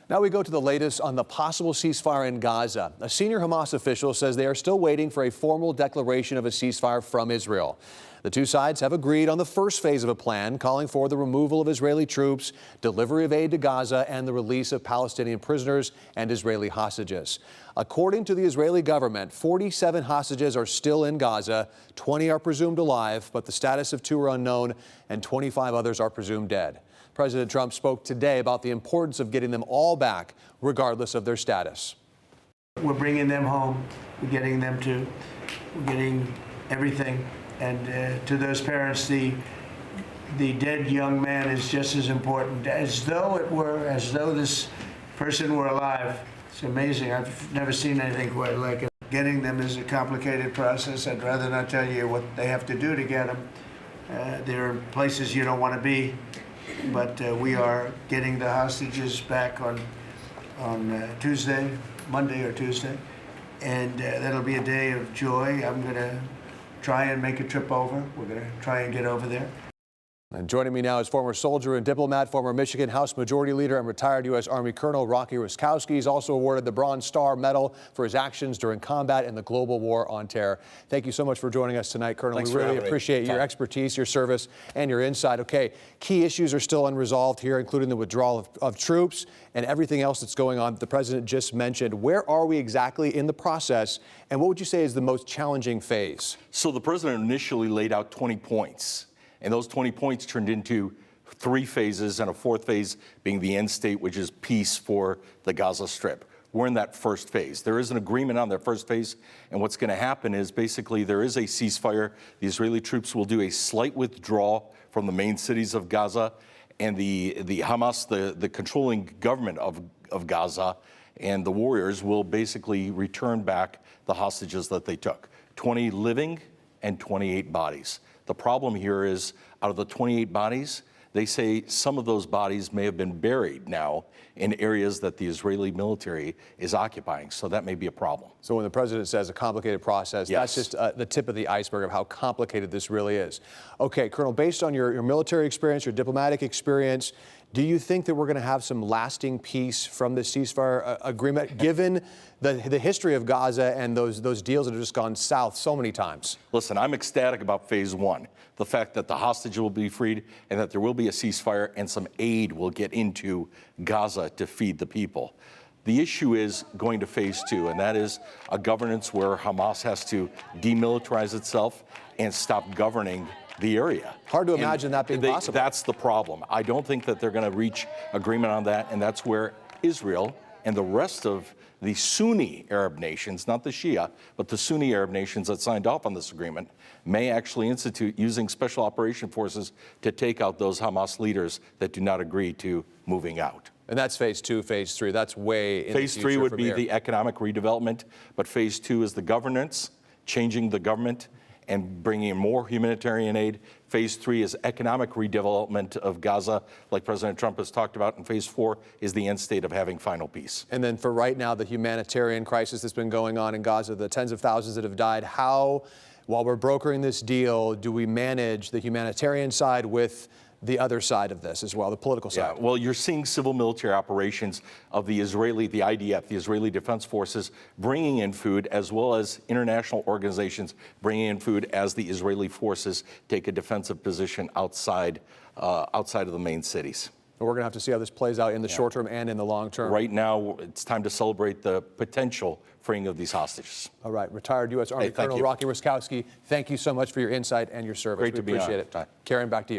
Now we go to the latest on the possible ceasefire in Gaza. A senior Hamas official says they are still waiting for a formal declaration of a ceasefire from Israel. The two sides have agreed on the first phase of a plan, calling for the removal of Israeli troops, delivery of aid to Gaza, and the release of Palestinian prisoners and Israeli hostages. According to the Israeli government, 47 hostages are still in Gaza, 20 are presumed alive, but the status of 2 are unknown, and 25 others are presumed dead. President Trump spoke today about the importance of getting them all back, regardless of their status. We're bringing them home. We're getting everything. And to those parents, the dead young man is just as important, as though this person were alive. It's amazing. I've never seen anything quite like it. Getting them is a complicated process. I'd rather not tell you what they have to do to get them. There are places you don't want to be. But we are getting the hostages back on Tuesday, Monday or Tuesday, and that'll be a day of joy. I'm going to try and make a trip over. We're going to try and get over there. And joining me now is former soldier and diplomat, former Michigan House Majority Leader and retired U.S. Army Colonel Raczkowski. He's also awarded the Bronze Star Medal for his actions during combat in the global war on terror. Thank you so much for joining us tonight, Colonel. Thanks we really appreciate your expertise, your service, and your insight. Okay, key issues are still unresolved here, including the withdrawal of troops and everything else that's going on that the president just mentioned. Where are we exactly in the process, and what would you say is the most challenging phase? So the president initially laid out 20 points. And those 20 points turned into 3 phases, and a 4th phase being the end state, which is peace for the Gaza Strip. We're in that first phase. There is an agreement on that first phase, and what's going to happen is basically there is a ceasefire. The Israeli troops will do a slight withdrawal from the main cities of Gaza, and the Hamas, the controlling government of Gaza, and the warriors will basically return back the hostages that they took. 20 living and 28 bodies. The problem here is, out of the 28 bodies, they say some of those bodies may have been buried now in areas that the Israeli military is occupying. So that may be a problem. So when the president says a complicated process, yes, that's just the tip of the iceberg of how complicated this really is. Okay, Colonel, based on your military experience, your diplomatic experience, do you think that we're going to have some lasting peace from this ceasefire agreement, given the history of Gaza and those deals that have just gone south so many times? Listen, I'm ecstatic about phase 1, the fact that the hostage will be freed and that there will be a ceasefire and some aid will get into Gaza to feed the people. The issue is going to phase 2, and that is a governance where Hamas has to demilitarize itself and stop governing the area. Hard to imagine that being possible. That's the problem. I don't think that they're going to reach agreement on that, and that's where Israel and the rest of the Sunni Arab nations, not the Shia, but the Sunni Arab nations that signed off on this agreement, may actually institute using special operation forces to take out those Hamas leaders that do not agree to moving out. And that's phase 2, phase 3. That's way in phase the 3 would be here. the economic redevelopment, but phase 2 is the governance, changing the government and bringing in more humanitarian aid. Phase 3 is economic redevelopment of Gaza, like President Trump has talked about. And phase 4 is the end state of having final peace. And then for right now, the humanitarian crisis that's been going on in Gaza, the tens of thousands that have died, how, while we're brokering this deal, do we manage the humanitarian side with the other side of this as well, the political side? Yeah, well, you're seeing civil military operations of the IDF, the Israeli Defense Forces, bringing in food, as well as international organizations bringing in food as the Israeli forces take a defensive position outside of the main cities. We're going to have to see how this plays out in the short term and in the long term. Right now, it's time to celebrate the potential freeing of these hostages. All right. Retired U.S. Army Colonel Raczkowski, thank you so much for your insight and your service. Great to be on. We appreciate it. Karen, back to you.